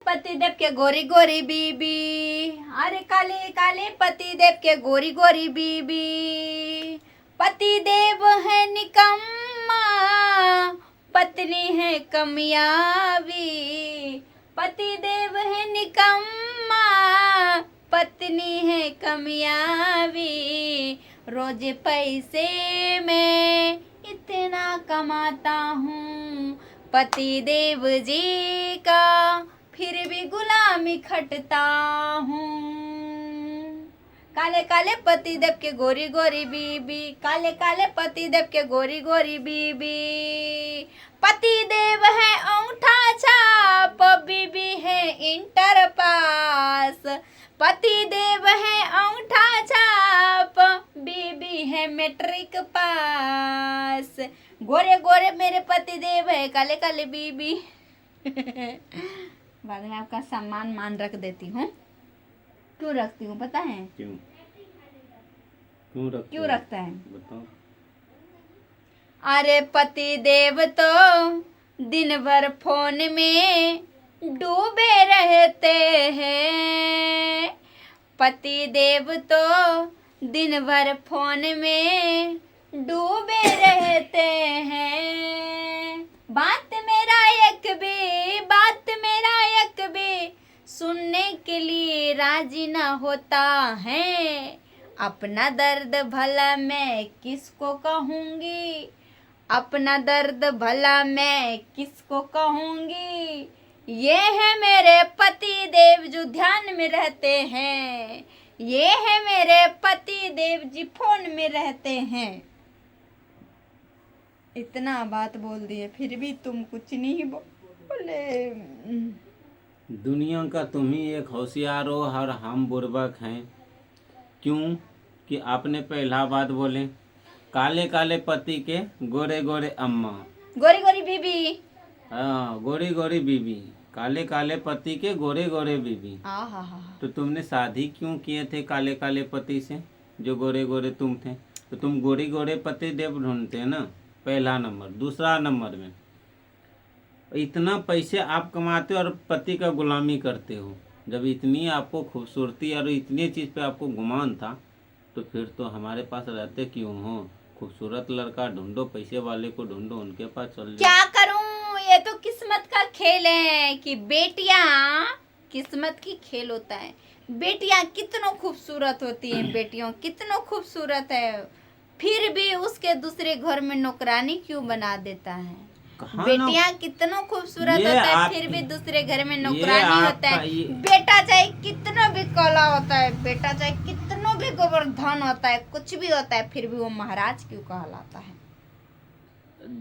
पतिदेव के गोरी गोरी बीबी, अरे काले काले पतिदेव के गोरी गोरी बीबी। पतिदेव है निकम्मा, पत्नी है कमियावी। पतिदेव है निकम्मा, पत्नी है कमियावी। रोज पैसे में इतना कमाता हूँ, पतिदेव जी का फिर भी गुलामी खटता हूँ। काले काले पतिदेव के गोरी गोरी बीबी, काले काले पतिदेव के गोरी गोरी बीबी। पतिदेव है अंगूठा छाप, बीबी है इंटर पास। पतिदेव है अंगूठा छाप, बीबी है मैट्रिक पास। गोरे गोरे मेरे पतिदेव है, काले काले बीबी। बाद में आपका सम्मान मान रख देती हूँ। क्यों रखती हूँ पता है? क्यों रखता है बताओ। अरे पतिदेव तो दिन भर फोन में डूबे रहते हैं। पतिदेव तो दिन भर फोन में डूबे रहते हैं। बात मेरा एक भी सुनने के लिए राजी ना होता है। अपना दर्द भला मैं किसको कहूँगी, अपना दर्द भला मैं किसको कहूँगी। ये है मेरे पति देव जो ध्यान में रहते हैं, ये है मेरे पति देव जी फोन में रहते हैं। इतना बात बोल दिए फिर भी तुम कुछ नहीं बोले। दुनिया का तुम ही एक होशियार हो और हम बुर्बक हैं। क्यों कि आपने पहला बात बोले काले काले पति के गोरे गोरे अम्मा, गोरी गोरी बीबी। हाँ गोरी गोरी बीबी, काले काले पति के गोरे गोरे बीबी। तो तुमने शादी क्यों किए थे काले काले पति से जो गोरे गोरे तुम थे? तो तुम गोरी गोरे पति देव ढूंढते ना, पहला नंबर। दूसरा नंबर में इतना पैसे आप कमाते हो और पति का गुलामी करते हो। जब इतनी आपको खूबसूरती और इतनी चीज़ पे आपको गुमान था तो फिर तो हमारे पास रहते क्यों हो? खूबसूरत लड़का ढूंढो, पैसे वाले को ढूंढो, उनके पास चल जाओ। क्या करूं, ये तो किस्मत का खेल है कि बेटियां, किस्मत की खेल होता है। बेटियां कितनों खूबसूरत होती हैं, बेटियों कितनों खूबसूरत है, फिर भी उसके दूसरे घर में नौकरानी क्यों बना देता है? बेटियां कितनों खूबसूरत होता है फिर भी दूसरे घर में नौकरानी होता है। बेटा चाहे कितना भी कला होता है, बेटा चाहे कितना भी गोवर्धन होता है, कुछ भी होता है, फिर भी वो महाराज क्यों कहलाता है?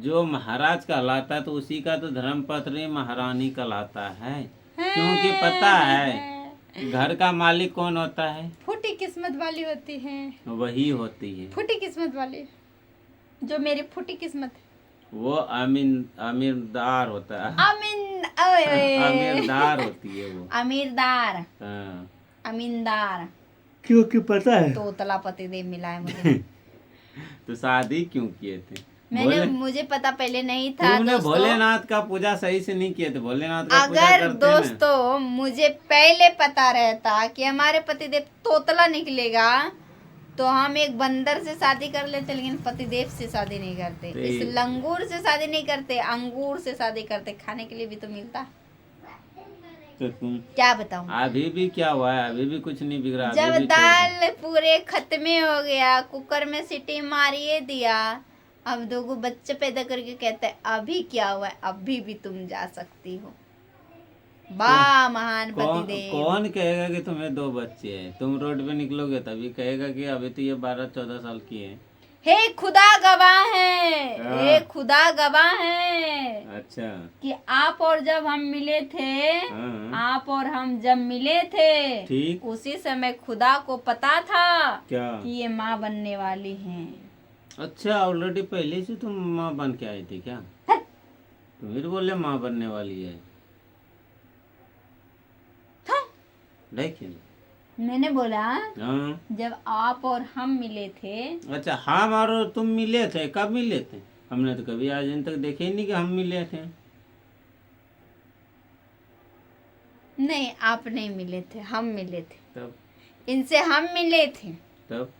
जो महाराज कहलाता है तो उसी का तो धर्मपत्नी महारानी कहलाता है। क्योंकि पता है घर का मालिक कौन होता है? फूटी किस्मत वाली होती है, वही होती है फूटी किस्मत वाली। जो मेरी फूटी किस्मत है वो अमीरदार होता है। अमीरदार होती है वो, अमीरदार। हाँ। अमीनदार। क्योंकि पता है तोतला पति देव मिला है मुझे। तो शादी क्यों किए थे? मुझे पता पहले नहीं था। तुमने भोलेनाथ का पूजा सही से नहीं किए थे। भोलेनाथ का पूजा अगर करते दोस्तों मुझे पहले पता रहता कि हमारे पतिदेव तोतला निकलेगा तो हम एक बंदर से शादी कर लेते, लेकिन पतिदेव से शादी नहीं करते। इस लंगूर से शादी नहीं करते, अंगूर से शादी करते। खाने के लिए भी तो मिलता। तो तुम क्या बताऊं? अभी भी क्या हुआ है? अभी भी कुछ नहीं बिगड़ा। जब दाल पूरे खत्मे हो गया, कुकर में सीटी मारिए दिया, अब 2 बच्चे पैदा करके कहते हैं अभी क्या हुआ है, अभी भी तुम जा सकती हो। वाह महान पतिदेव। कौन कहेगा कि तुम्हें 2 बच्चे हैं? तुम रोड पे निकलोगे तभी कहेगा कि अभी तो ये 12-14 साल की है। हे खुदा गवाह है, हे खुदा गवाह है। अच्छा कि आप और जब हम मिले थे, आप और हम जब मिले थे, ठीक उसी समय खुदा को पता था क्या कि ये माँ बनने वाली हैं। अच्छा ऑलरेडी पहले से तुम माँ बन के आई थी क्या? तुम फिर बोले माँ बनने वाली है। देखिए मैंने बोला हाँ। जब आप और हम मिले थे। अच्छा हम और तुम मिले थे? कब मिले थे? हमने तो कभी आज दिन तक देखे ही नहीं कि हम मिले थे। नहीं, आप नहीं मिले थे, हम मिले थे। तब इनसे हम मिले थे। तब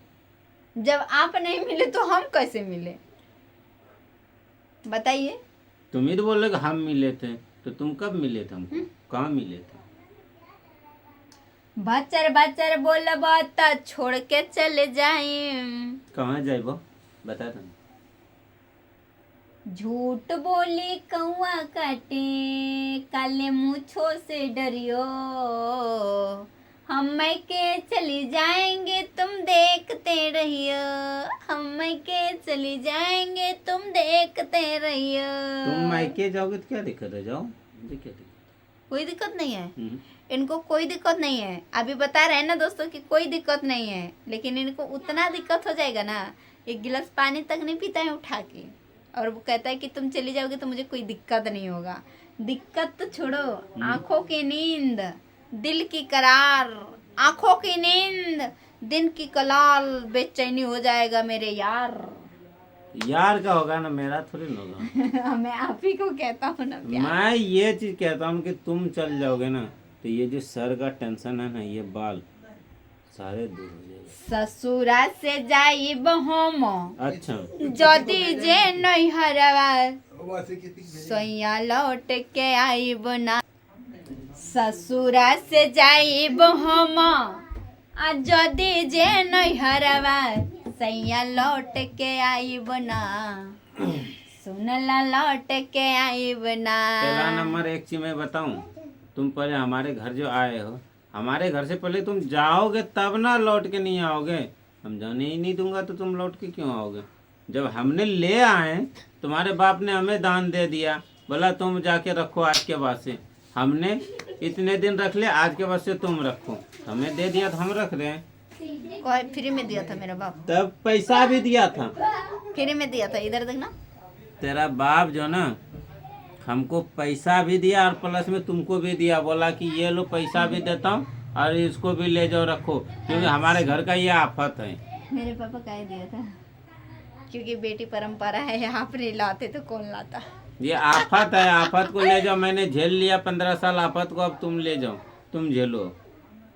जब आप नहीं मिले तो हम कैसे मिले, बताइए। तुम ही तो बोल रहे कि हम मिले थे, तो तुम कब मिले थे हमको? कहाँ मिले थे? बचर बचर बोल बात छोड़ के चले जाए। कहाँ जाए वो बता तुम। झूठ बोली कौआ काटे, काले मूछों से डरियो। हम के चली जाएंगे तुम देखते रहियो, हम के चली जाएंगे तुम देखते रहियो। तुम मायके जाओगे तो क्या दिक्कत है, जाओ, मुझे क्या दिक्कत? कोई दिक्कत नहीं है, इनको कोई दिक्कत नहीं है। अभी बता रहे हैं ना दोस्तों कि कोई दिक्कत नहीं है, लेकिन इनको उतना दिक्कत हो जाएगा ना, एक गिलास पानी तक नहीं पीता है उठा के, और वो कहता है कि तुम चली जाओगे तो मुझे कोई दिक्कत नहीं होगा। दिक्कत तो छोड़ो, आंखों की नींद, दिल की करार, आंखों की नींद, दिन की कलाल, बेचैनी हो जाएगा मेरे यार। यार का होगा ना, मेरा थोड़ी ना होगा। मैं आप ही को कहता हूँ ना प्यार। मैं ये चीज कहता हूँ कि तुम चल जाओगे ना तो ये जो सर का टेंशन है ना, ये बाल सारे दूर हो जाएंगे। ससुरा से जाइब हम, अच्छा, जदी जे नहीं हरवा, सैया लौट के आइब ना। ससुरा से जाइब हम, आ जदी जे नहीं हरवा, सैया लौट के आइब ना। सुनला लौट के आइब ना। पहला नंबर एक चीज मैं बताऊं, तुम पहले हमारे घर जो आए हो, हमारे घर से पहले तुम जाओगे तब ना लौट के नहीं आओगे। हम जाने ही नहीं दूंगा तो तुम लौट के क्यों आओगे? जब हमने ले आए, तुम्हारे बाप ने हमें दान दे दिया, बोला तुम जाके रखो आज के बाद से। हमने इतने दिन रख लिया, आज के बाद से तुम रखो। हमें दे दिया तो हम रख रहे हैं। कोई फ्री में दिया था मेरा बाप, तब पैसा भी दिया था, फ्री में दिया था। इधर देखना, तेरा बाप जो ना हमको पैसा भी दिया और प्लस में तुमको भी दिया, बोला कि ये लो पैसा भी देता हूँ और इसको भी ले जाओ रखो, क्योंकि हमारे घर का ये आफत है। मेरे पापा का ही दिया था, क्योंकि बेटी परंपरा है, आप नहीं लाते तो कौन लाता। ये आफत है, आफत को ले जाओ। मैंने झेल लिया 15 साल आफत को, अब तुम ले जाओ, तुम झेलो।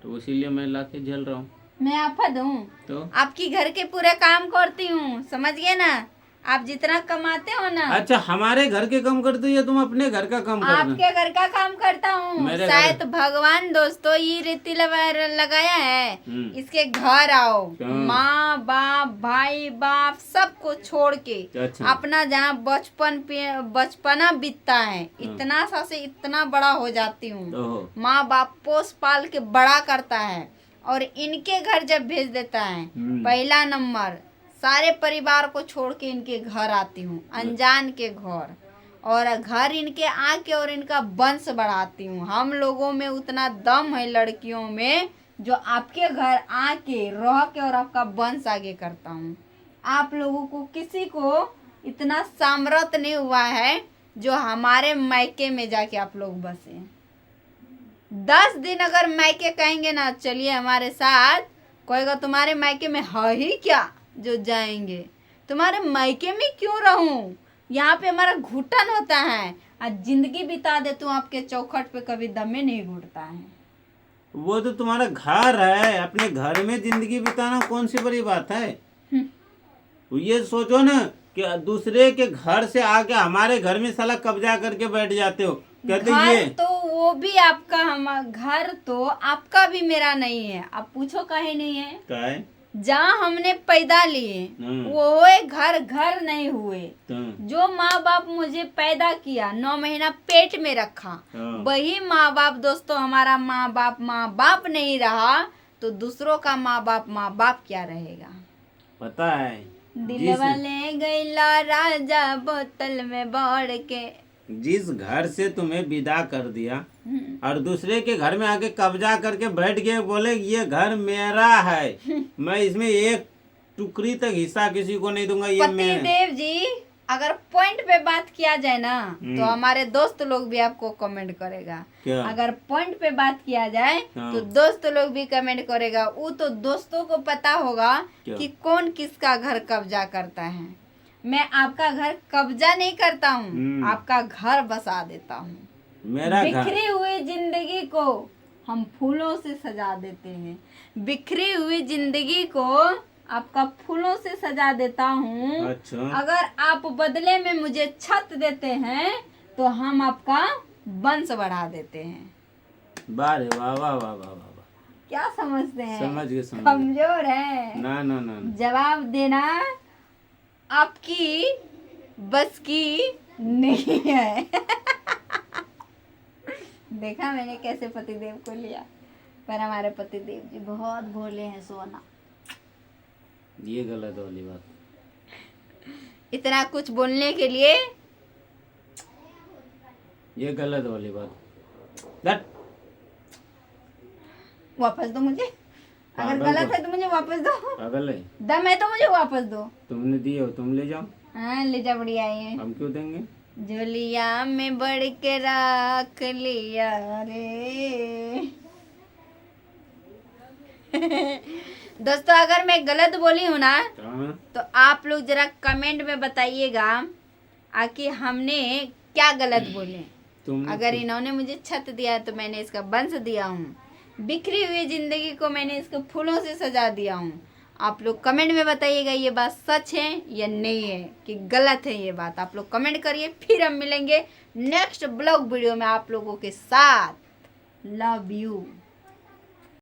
तो इसीलिए मैं ला के झेल रहा हूँ। मैं आफत हूँ तो आपकी घर के पूरे काम करती हूँ, समझ गए ना। आप जितना कमाते हो ना, अच्छा, हमारे घर के काम करते हो या तुम अपने घर का काम करते हो? आपके घर का काम करता हूँ। मेरे घर- शायद भगवान दोस्तों ये रीति लगाया है, इसके घर आओ, क्यों? माँ बाप भाई बाप सबको छोड़ के अच्छा। अपना जहाँ बचपना बीतता है, इतना सा से इतना बड़ा हो जाती हूँ। ओहो। माँ बाप पोस पाल के बड़ा करता है, और इनके घर जब भेज देता है, पहला नंबर सारे परिवार को छोड़ के इनके घर आती हूँ, अनजान के घर, और घर इनके आके और इनका वंश बढ़ाती हूँ। हम लोगों में उतना दम है लड़कियों में, जो आपके घर आके रह के और आपका वंश आगे करता हूँ। आप लोगों को किसी को इतना सामर्थ्य नहीं हुआ है जो हमारे मायके में जाके आप लोग बसे। 10 दिन अगर मायके कहेंगे ना चलिए हमारे साथ, कहेगा तुम्हारे मायके में है ही क्या जो जाएंगे, तुम्हारे मायके में क्यों रहूं, यहाँ पे हमारा घुटन होता है, आज जिंदगी बिता देता हूँ आपके चौखट पे, कभी दमे नहीं घुटता है। वो तो तुम्हारा घर है, अपने घर में जिंदगी बिताना कौन सी बड़ी बात है? ये सोचो ना कि दूसरे के घर से आके हमारे घर में साला कब्जा करके बैठ जाते हो, कहते ये घर तो वो भी आपका, हमारा घर तो आपका भी मेरा नहीं है। आप पूछो काहे नहीं है? क्या है? जहाँ हमने पैदा लिए वो घर नहीं हुए। जो माँ बाप मुझे पैदा किया, 9 महीना पेट में रखा, वही माँ बाप दोस्तों हमारा माँ बाप नहीं रहा, तो दूसरों का माँ बाप क्या रहेगा? पता है, दिलवा ले गईला राजा बोतल में बढ़ के। जिस घर से तुम्हें विदा कर दिया और दूसरे के घर में आके कब्जा करके बैठ गए, बोले ये घर मेरा है, मैं इसमें एक टुकड़ी तक हिस्सा किसी को नहीं दूंगा, ये मैं। पतिदेव जी, अगर पॉइंट पे बात किया जाए ना तो हमारे दोस्त लोग भी आपको कमेंट करेगा। क्या? अगर पॉइंट पे बात किया जाए तो दोस्त लोग भी कमेंट करेगा। वो तो दोस्तों को पता होगा कि कौन किसका घर कब्जा करता है। मैं आपका घर कब्जा नहीं करता हूँ, आपका घर बसा देता हूँ। मेरा बिखरी हुई जिंदगी को को हम फूलों से सजा देते हैं। बिखरी हुई जिंदगी को आपका फूलों से सजा देता हूँ। अच्छा। अगर आप बदले में मुझे छत देते हैं तो हम आपका वंश बढ़ा देते हैं। वाह रे वाह वाह वाह वाह वाह। क्या समझते हैं? समझ गए समझ गए। कमजोर है। ना ना ना ना। जवाब देना आपकी बस की नहीं है। देखा मैंने कैसे पतिदेव को लिया, पर हमारे पतिदेव जी बहुत भोले हैं सोना। ये गलत वाली बात। इतना कुछ बोलने के लिए ये गलत वाली बात। दट। वापस दो मुझे। अगर गलत है तो मुझे वापस दो। पागल है। दम है तो मुझे वापस दो। तुमने दिए हो तुम ले जाओ। हाँ ले जा, बढ़िया है। हम क्यों देंगे? झोलिया में बढ़ के रख लिया रे। दोस्तों अगर मैं गलत बोली हूँ ना तो आप लोग जरा कमेंट में बताइएगा कि हमने क्या गलत बोले। अगर इन्होंने मुझे छत दिया है तो मैंने इसका वंश दिया हूँ। बिखरी हुई जिंदगी को मैंने इसको फूलों से सजा दिया हूँ। आप लोग कमेंट में बताइएगा ये बात सच है या नहीं है, कि गलत है ये बात। आप लोग कमेंट करिए। फिर हम मिलेंगे नेक्स्ट ब्लॉग वीडियो में आप लोगों के साथ। Love you.